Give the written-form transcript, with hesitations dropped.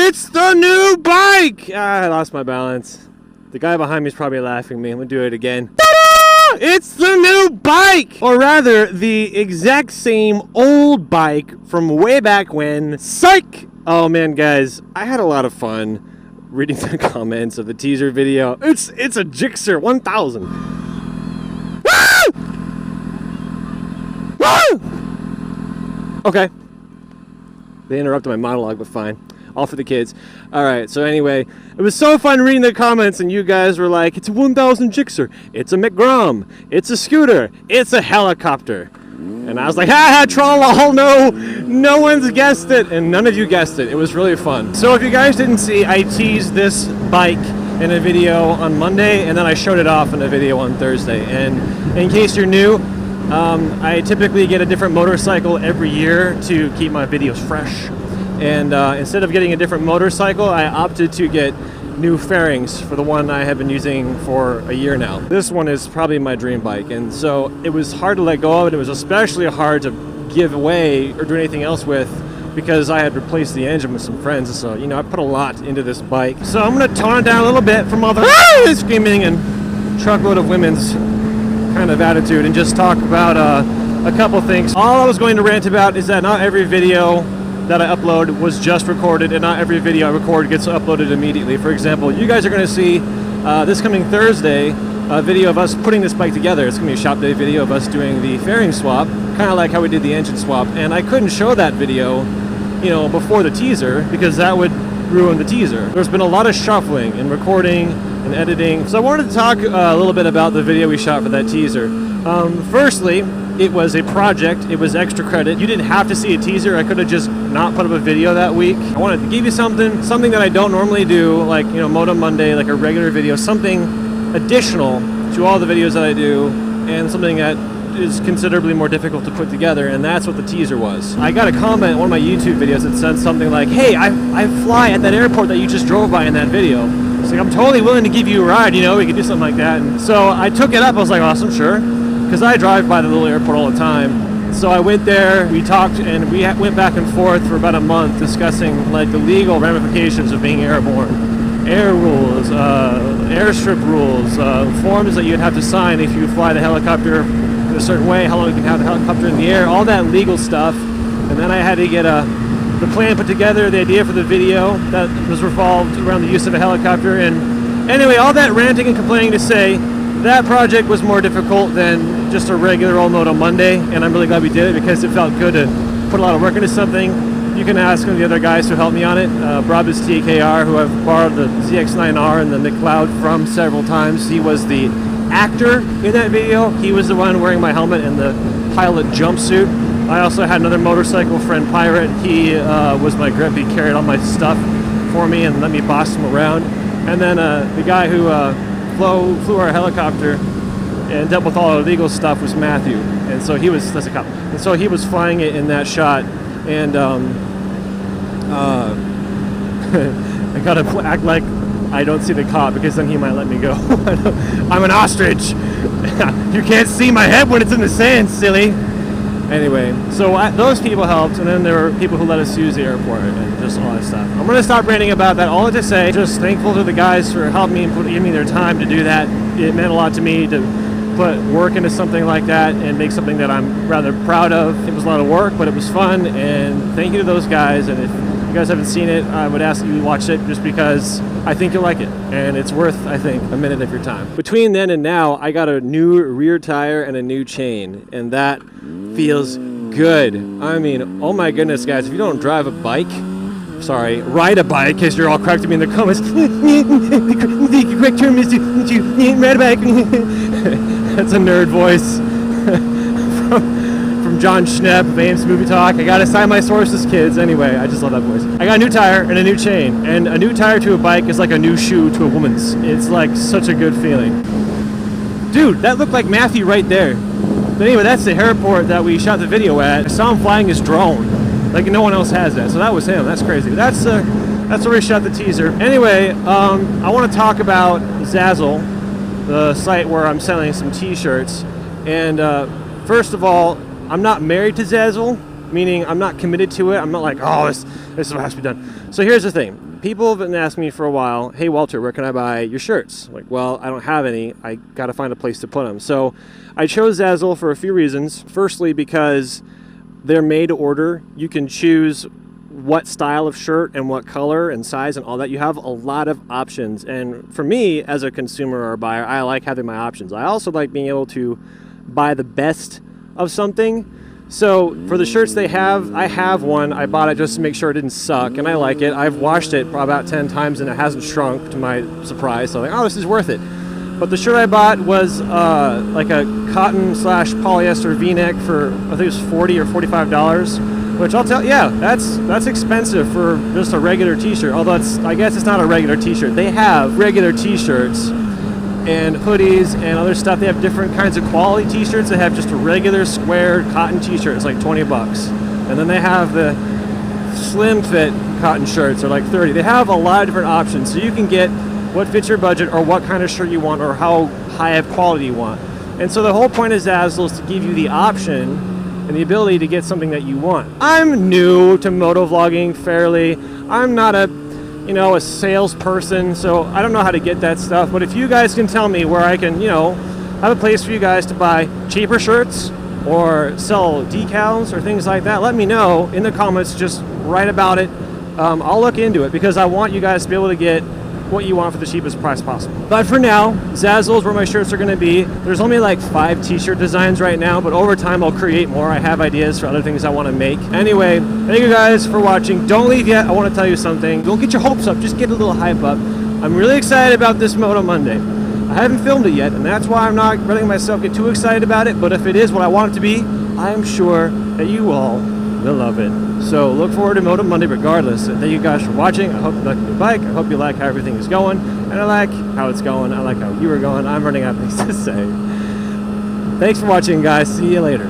It's the new bike! I lost my balance. The guy behind me is probably laughing at me. I'm gonna do it again. Ta-da! It's the new bike! Or rather, the exact same old bike from way back when. Psych! Oh man, guys, I had a lot of fun reading the comments of the teaser video. It's a Gixxer 1000. Woo! Woo! Okay. They interrupted my monologue, but fine. All for the kids. Alright, so anyway, it was so fun reading the comments, and you guys were like, it's a 1000 Gixxer, it's a McGrom, it's a scooter, it's a helicopter. And I was like, ha troll, no one's guessed it, and none of you guessed it. It was really fun. So if you guys didn't see, I teased this bike in a video on Monday, and then I showed it off in a video on Thursday. And in case you're new, I typically get a different motorcycle every year to keep my videos fresh. And instead of getting a different motorcycle, I opted to get new fairings for the one I have been using for a year now. This one is probably my dream bike, and so it was hard to let go of it. It was especially hard to give away or do anything else with because I had replaced the engine with some friends, so you know I put a lot into this bike. So I'm gonna tone it down a little bit from all the screaming and truckload of women's kind of attitude and just talk about a couple things. All I was going to rant about is that not every video that I upload was just recorded, and not every video I record gets uploaded immediately. For example, you guys are going to see this coming Thursday a video of us putting this bike together. It's going to be a shop day video of us doing the fairing swap, kind of like how we did the engine swap, and I couldn't show that video, you know, before the teaser because that would ruin the teaser. There's been a lot of shuffling and recording and editing, so I wanted to talk a little bit about the video we shot for that teaser. Firstly, it was a project, it was extra credit. You didn't have to see a teaser. I could have just not put up a video that week. I wanted to give you something that I don't normally do, like, you know, Moto Monday, like a regular video, something additional to all the videos that I do, and something that is considerably more difficult to put together, and that's what the teaser was. I got a comment in one of my YouTube videos that said something like, hey, I fly at that airport that you just drove by in that video. It's like, I'm totally willing to give you a ride, you know, we could do something like that. And so I took it up, I was like, awesome, sure. Because I drive by the little airport all the time. So I went there, we talked, and we went back and forth for about a month discussing like the legal ramifications of being airborne. Air rules, airstrip rules, forms that you'd have to sign if you fly the helicopter in a certain way, how long you can have the helicopter in the air, all that legal stuff. And then I had to get the plan put together, the idea for the video that was revolved around the use of a helicopter. And anyway, all that ranting and complaining to say, that project was more difficult than just a regular old Moto Monday, and I'm really glad we did it because it felt good to put a lot of work into something. You can ask some of the other guys who helped me on it. Brabus TKR, who I've borrowed the ZX9R and the McLeod from several times. He was the actor in that video. He was the one wearing my helmet and the pilot jumpsuit. I also had another motorcycle friend, Pirate. He was my grip. He carried all my stuff for me and let me boss him around. And then the guy who flew our helicopter and dealt with all the legal stuff was Matthew, and so he was, that's a cop, and so he was flying it in that shot, and I gotta act like I don't see the cop because then he might let me go. I'm an ostrich. You can't see my head when it's in the sand, silly. Anyway, so those people helped, and then there were people who let us use the airport and just all that stuff. I'm going to stop ranting about that. All to say, just thankful to the guys for helping me and giving me their time to do that. It meant a lot to me to put work into something like that and make something that I'm rather proud of. It was a lot of work, but it was fun, and thank you to those guys. And if you guys haven't seen it, I would ask you to watch it just because I think you'll like it, and it's worth, I think, a minute of your time. Between then and now, I got a new rear tire and a new chain, and that feels good. I mean, oh my goodness, guys, if you don't drive a bike, sorry, ride a bike, because you're all correcting me in the comments. The correct term is to ride a bike. That's a nerd voice from John Schnepp of AMC Movie Talk. I gotta cite my sources, kids. Anyway, I just love that voice. I got a new tire and a new chain, and a new tire to a bike is like a new shoe to a woman's. It's like such a good feeling. Dude, that looked like Matthew right there. But anyway, that's the airport that we shot the video at. I saw him flying his drone. Like no one else has that, so that was him. That's crazy. That's where we shot the teaser. Anyway, I want to talk about Zazzle, the site where I'm selling some t-shirts. And first of all, I'm not married to Zazzle. meaning I'm not committed to it. I'm not like, oh, this is what has to be done. So here's the thing. People have been asking me for a while, hey, Walter, where can I buy your shirts? I'm like, well, I don't have any. I got to find a place to put them. So I chose Zazzle for a few reasons. Firstly, because they're made to order. You can choose what style of shirt and what color and size and all that. You have a lot of options. And for me, as a consumer or a buyer, I like having my options. I also like being able to buy the best of something. So for the shirts they have, I have one. I bought it just to make sure it didn't suck, and I like it. I've washed it about 10 times and it hasn't shrunk, to my surprise. So I'm like, oh, this is worth it. But the shirt I bought was like a cotton / polyester V-neck for, I think it was $40 or $45, which I'll tell, yeah, that's expensive for just a regular t-shirt. Although I guess it's not a regular t-shirt. They have regular t-shirts and hoodies and other stuff. They have different kinds of quality t-shirts. They have just a regular squared cotton t-shirt. It's like $20. And then they have the slim fit cotton shirts. They're like $30. They have a lot of different options. So you can get what fits your budget or what kind of shirt you want or how high of quality you want. And so the whole point of Zazzle is to give you the option and the ability to get something that you want. I'm new to motovlogging fairly. I'm not a salesperson, so I don't know how to get that stuff. But if you guys can tell me where I can, have a place for you guys to buy cheaper shirts or sell decals or things like that, let me know in the comments. Just write about it. I'll look into it because I want you guys to be able to get what you want for the cheapest price possible. But for now, Zazzle is where my shirts are going to be. There's only like 5 t-shirt designs right now, but over time I'll create more. I have ideas for other things I want to make. Anyway, thank you guys for watching. Don't leave yet. I want to tell you something. Don't get your hopes up. Just get a little hype up. I'm really excited about this Moto Monday. I haven't filmed it yet, and that's why I'm not letting myself get too excited about it. But if it is what I want it to be, I am sure that you all will love it. So look forward to Moto Monday regardless. And thank you guys for watching. I hope you like the new bike. I hope you like how everything is going. And I like how it's going. I like how you are going. I'm running out of things to say. Thanks for watching, guys. See you later.